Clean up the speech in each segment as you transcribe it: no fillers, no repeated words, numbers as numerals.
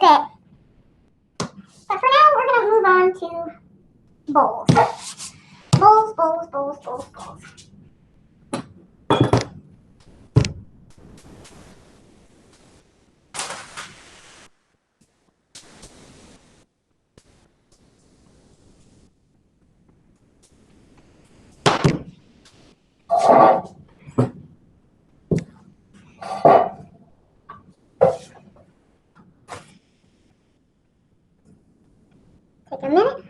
bit. But for now, we're going to move on to bowls. Bowls, bowls, bowls, bowls, bowls. Take a minute.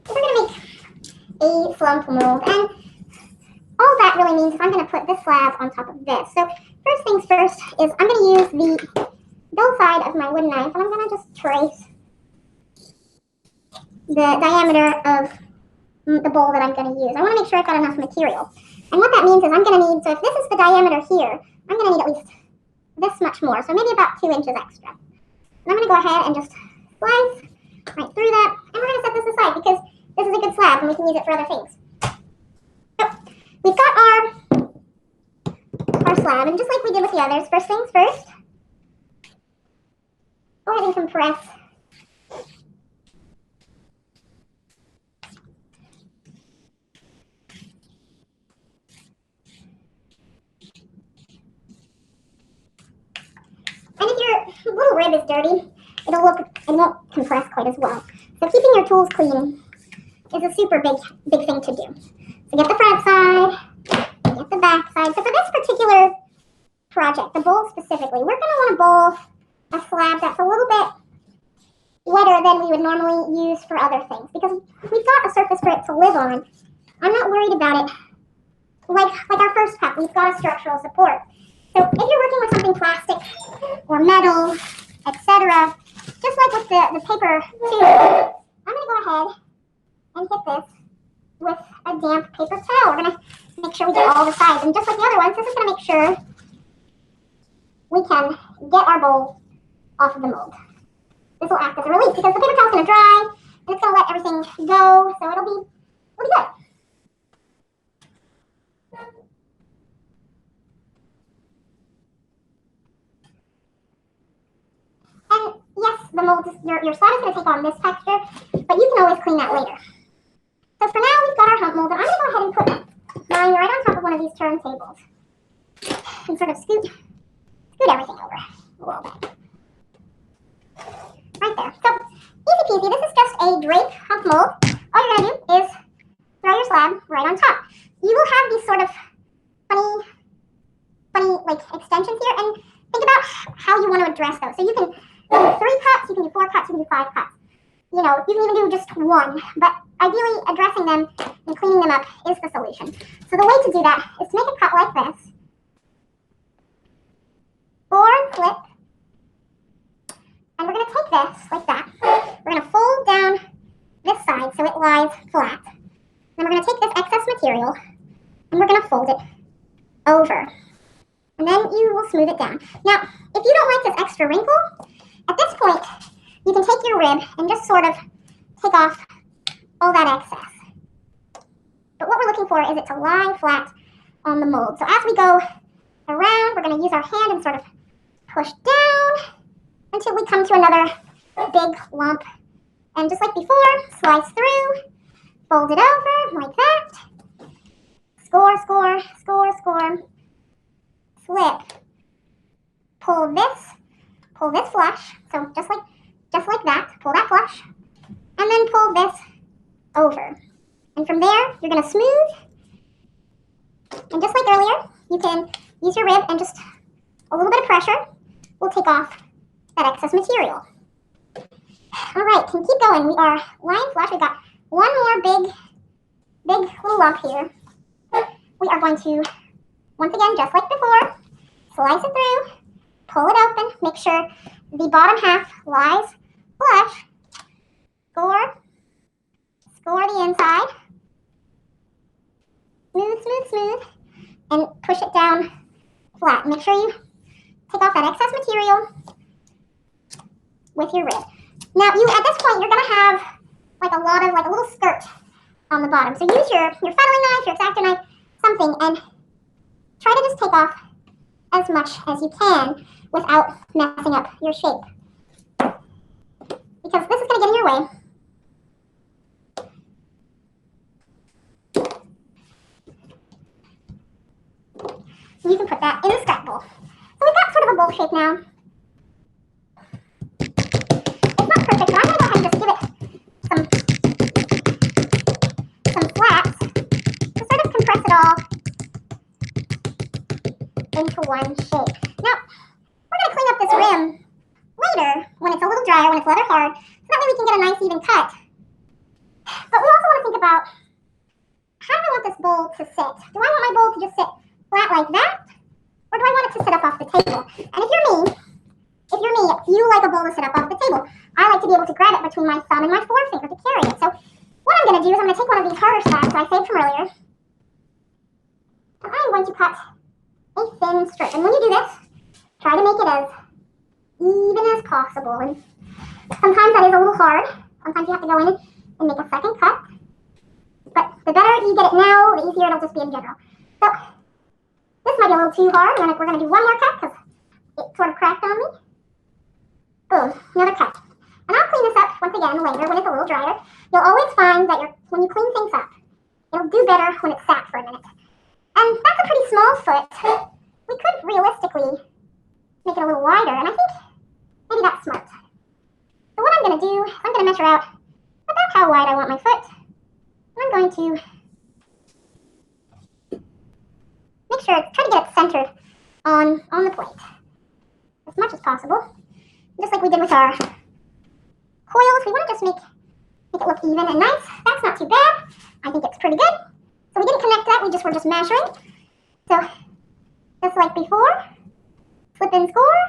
We're going to make a slump mold, and all that really means is I'm going to put this slab on top of this. So first things first is I'm going to use the dull side of my wooden knife, and I'm going to just trace the diameter of the bowl that I'm going to use. I want to make sure I've got enough material. And what that means is I'm going to need, so if this is the diameter here, I'm going to need at least this much more, so maybe about 2 inches extra. And I'm going to go ahead and just slice right through that, and we're going to set this aside because this is a good slab and we can use it for other things. So we've got our slab, and just like we did with the others, first things first, go ahead and compress and if your little rib is dirty, it won't compress quite as well. So keeping your tools clean is a super big thing to do. So get the front side, get the back side. So for this particular project, the bowl specifically, we're going to want to bowl a slab that's a little bit wetter than we would normally use for other things because we've got a surface for it to live on. I'm not worried about it. Like our first cup, we've got a structural support. So if you're working with something plastic or metal, etc., just like with the paper tube, I'm going to go ahead and hit this with a damp paper towel. We're going to make sure we get all the sides. And just like the other ones, this is going to make sure we can get our bowl off of the mold. This will act as a relief because the paper towel is going to dry and it's going to let everything go, so it'll be good. And yes, the mold, your slab is going to take on this texture, but you can always clean that later. So for now, we've got our hump mold, and I'm going to go ahead and put mine right on top of one of these turntables and sort of scoot everything over a little bit. Right there. So easy peasy. This is just a drape hump mold. All you're going to do is throw your slab right on top. You will have these sort of funny like extensions here, and think about how you want to address those. So you can do 3 cuts, you can do 4 cuts, you can do 5 cuts. You know, you can even do just 1, but ideally addressing them and cleaning them up is the solution. So the way to do that is to make a cut like this, or flip, and we're going to take this like that. We're going to fold down this side so it lies flat. Then we're going to take this excess material and we're going to fold it over. And then you will smooth it down. Now, if you don't like this extra wrinkle, at this point, you can take your rib and just sort of take off all that excess. But what we're looking for is it to lie flat on the mold. So as we go around, we're going to use our hand and sort of push down until we come to another big lump. And just like before, slice through, fold it over like that. Score, score, score, score. Flip. Pull this flush. So just like that, pull that flush, and then pull this over. And from there, you're going to smooth. And just like earlier, you can use your rib and just a little bit of pressure will take off that excess material. All right, can keep going. We are lying flush. We've got one more big little lump here. We are going to, once again, just like before, slice it through, pull it open, make sure the bottom half lies flush. Score the inside. Smooth, smooth, smooth. and push it down flat. Make sure you take off that excess material with your rib. Now, at this point, you're going to have like a little skirt on the bottom. So use your fettling knife, your X-Acto knife, something, and try to just take off as much as you can without messing up your shape. Because this is going to get in your way. You can put that in the scrap bowl. So we've got sort of a bowl shape now. It's not perfect, but I'm going to go ahead and just give it some flaps to sort of compress it all into one shape. Now, we're going to clean up this rim later when it's a little drier, when it's leather hard, so that way we can get a nice even cut. But we also want to think about, how do I want this bowl to sit? Do I want my bowl to just sit flat like that? Or do I want it to sit up off the table? And if you're me, you like a bowl to sit up off the table. I like to be able to grab it between my thumb and my forefinger to carry it. So what I'm going to do is I'm going to take one of these harder slabs that I saved from earlier, and I'm going to cut a thin strip. And when you do this, try to make it as even as possible. And sometimes that is a little hard. Sometimes you have to go in and make a second cut. But the better you get it now, the easier it'll just be in general. So this might be a little too hard. We're going to do one more cut because it sort of cracked on me. Boom, another cut. And I'll clean this up once again later when it's a little drier. You'll always find that when you clean things up, it'll do better when it's sat for a minute. And that's a pretty small foot. We could realistically make it a little wider, and I think maybe that's smart. So what I'm going to do is I'm going to measure out about how wide I want my foot. And I'm going to make sure, try to get it centered on the plate as much as possible. Just like we did with our coils, we want to just make it look even and nice. That's not too bad. I think it's pretty good. So we didn't connect that, we're just measuring. So just like before, slip and score.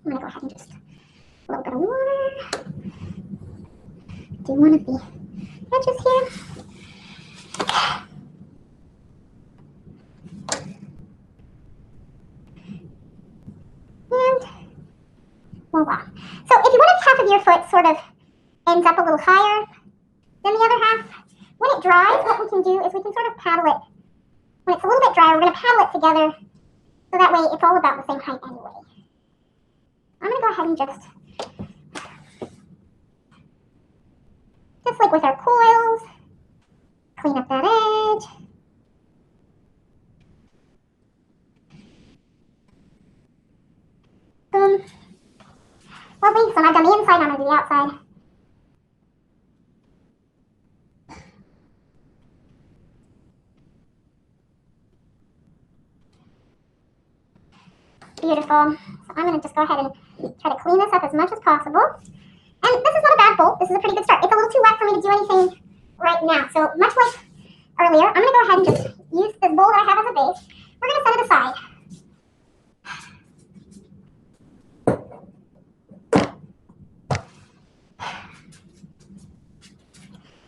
I'm going to go ahead and just a little bit of water. Do one of the edges here. And voila. So if you wanted half of your foot sort of ends up a little higher than the other half, when it dries, what we can do is we can sort of paddle it. When it's a little bit drier, we're going to paddle it together so that way it's all about the same height anyway. I'm going to go ahead and just like with our coils, clean up that edge. Boom. Lovely. So I've done the inside, now I'm going to do the outside. Beautiful. So I'm going to just go ahead and try to clean this up as much as possible. And this is not a bad bowl. This is a pretty good start. It's a little too wet for me to do anything right now. So much like earlier, I'm going to go ahead and just use this bowl that I have as a base. We're going to set it aside.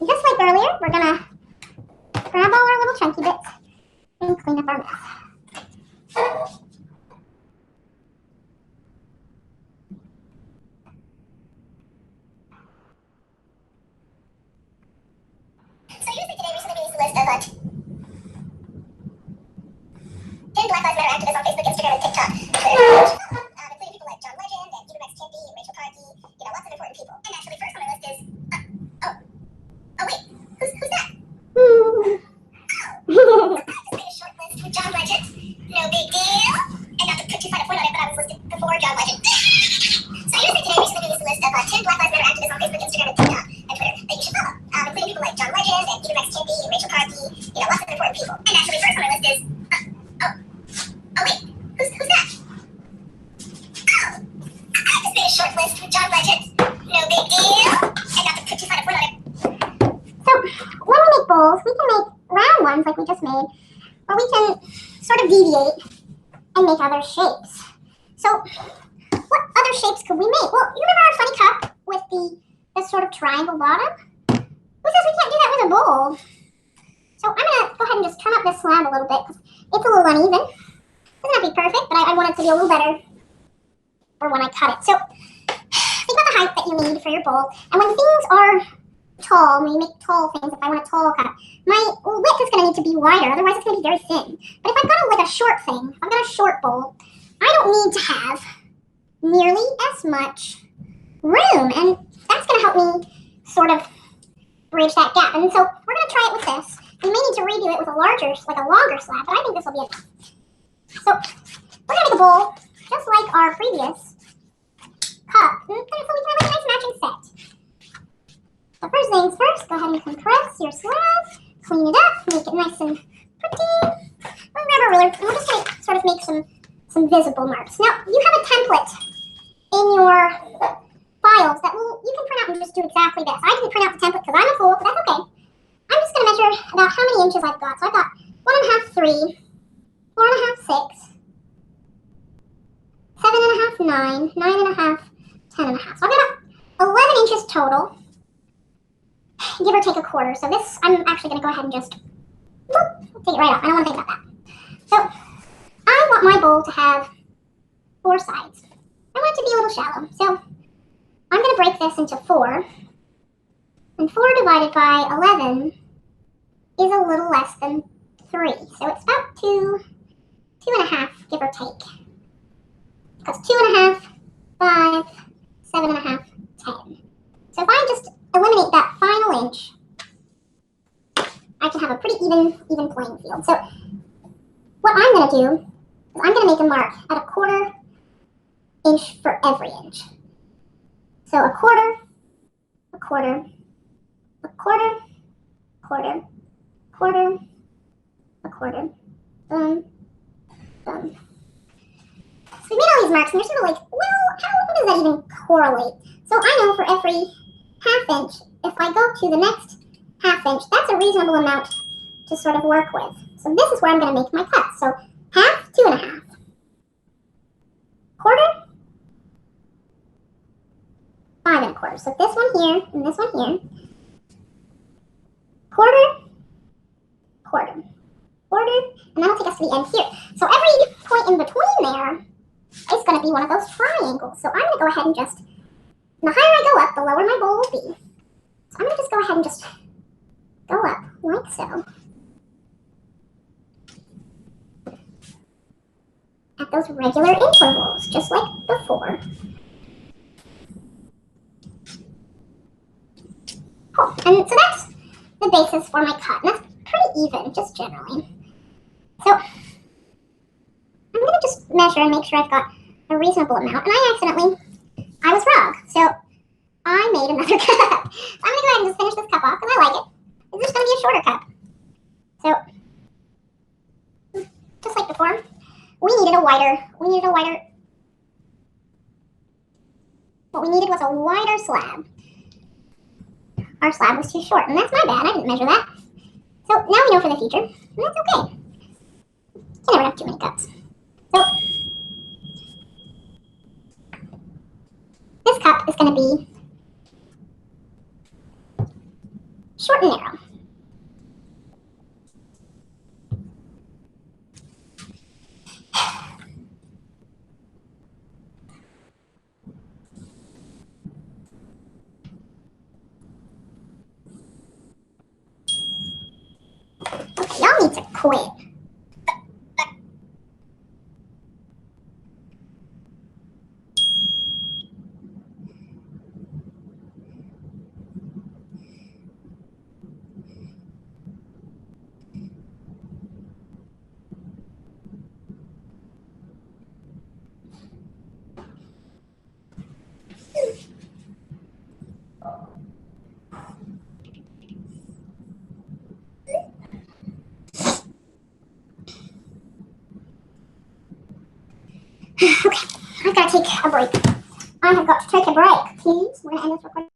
Just like earlier, we're going to grab all our little chunky bits and clean up our mess. So usually today, recently released a list of 10 Black Lives Matter activists on Facebook, Instagram, and TikTok, Twitter, including people like John Legend and Max Tempe and Rachel Carkey, lots of important people. And actually, first on my list is, oh wait, who's that? I just made a short list with John Legend. No big deal. And not to put too fine a point on it, but I was listed before John Legend. So usually today, recently released a list of 10 Black Lives Matter activists on Facebook, Instagram, and TikTok, and Twitter that you should follow, including people like John Legend and Max Tempe and Rachel Carkey, lots of important people. And actually, first on my list is, oh wait, who's that? I just made a short list with John Legend. No big deal. And not to put too fine a point on it. So when we make bowls, we can make round ones like we just made, or we can sort of deviate and make other shapes. So what other other shapes could we make? Well, you remember our funny cup with the sort of triangle bottom? Who says we can't do that with a bowl? So I'm going to go ahead and just turn up this slab a little bit because it's a little uneven. Doesn't have to be perfect, but I want it to be a little better for when I cut it. So think about the height that you need for your bowl. And when things are tall, when you make tall things, if I want a tall cup, my width is going to need to be wider. Otherwise, it's going to be very thin. But if I've got a short thing, if I've got a short bowl, I don't need to have nearly as much room. And that's going to help me sort of bridge that gap. And so we're going to try it with this. We may need to redo it with a longer slab, but I think this will be enough. So we're going to make a bowl just like our previous cup. So we can have a nice matching set. So first things first, go ahead and compress your slab, clean it up, make it nice and pretty. We'll grab a ruler, and we're just going to sort of make some visible marks. Now, you have a template in your files that you can print out and just do exactly this. I didn't print out the template because I'm a fool, but that's okay. I'm just going to measure about how many inches I've got. So I've got 1.5, 3, 4.5, 6, 7.5, 9, 9.5, 10.5. So I've got 11 inches total, give or take a quarter. So this, I'm actually going to go ahead and just take it right off. I don't want to think about that. So I want my bowl to have 4 sides. I want it to be a little shallow. So I'm going to break this into 4. And 4 divided by 11 is a little less than 3. So it's about 2.5, give or take. Because 2.5, 5, 7.5, 10. So if I just eliminate that final inch, I can have a pretty even playing field. So what I'm going to do is I'm going to make a mark at a 1/4 inch for every inch. So a quarter, a quarter, a quarter, quarter, quarter, a quarter, boom, boom. So we made all these marks, and they're sort of like, well, how does that even correlate? So I know for every 1/2 inch, if I go to the next 1/2 inch, that's a reasonable amount to sort of work with. So this is where I'm going to make my cut. So 1/2, 2.5, quarter, 5 1/4. So this one here and this one here, quarter, quarter, quarter, and that'll take us to the end here. So every point in between there is going to be one of those triangles. So I'm going to go ahead and just, the higher I go up, the lower my bowl will be. So I'm going to just go ahead and just go up like so. At those regular intervals, just like before. Cool. And so that's the basis for my cut. And that's pretty even, just generally. So I'm going to just measure and make sure I've got a reasonable amount. And I was wrong. So I made another cup. So I'm going to go ahead and just finish this cup off because I like it. It's just going to be a shorter cup. So just like before, what we needed was a wider slab. Our slab was too short, and that's my bad. I didn't measure that. So now we know for the future, and that's okay. You never have too many cups. So this cup is going to be short and narrow. Okay, y'all need to quit. Okay, I've got to take a break. I have got to take a break. Please, we're going to end this recording.